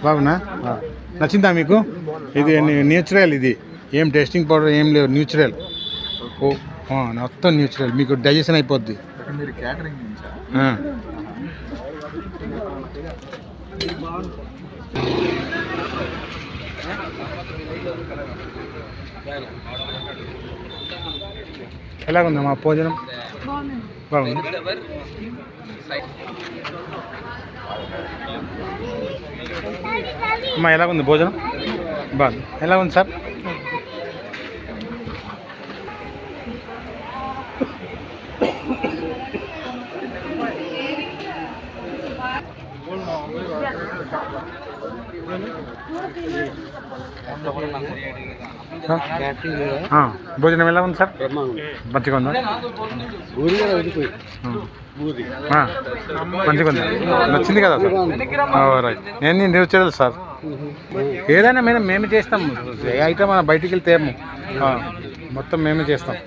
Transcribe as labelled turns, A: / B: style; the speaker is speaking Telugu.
A: బాగున్నా నచ్చిందా మీకు? ఇది న్యూచురల్, ఇది ఏం టెస్టింగ్ పౌడర్ ఏం లేవు, న్యూచురల్. ఓ మొత్తం న్యూచురల్, మీకు డైజెషన్ అయిపోద్ది.
B: మీరు క్యాటరింగ్ నుంచా?
A: ఎలాగుందా మా భోజనం? బాగుంది. అమ్మా ఎలాగుంది భోజనం? బాగుంది. ఎలా ఉంది సార్? భోజనం ఎలా ఉంది సార్? మంచిగా ఉందా? మంచిగా ఉందా? నచ్చింది కదా సార్? రైట్. నేను న్యూచురల్ సార్. ఏదైనా మేము చేస్తాం. ఏ ఐటమ్ బయటికి వెళ్తే మొత్తం మేమే చేస్తాం.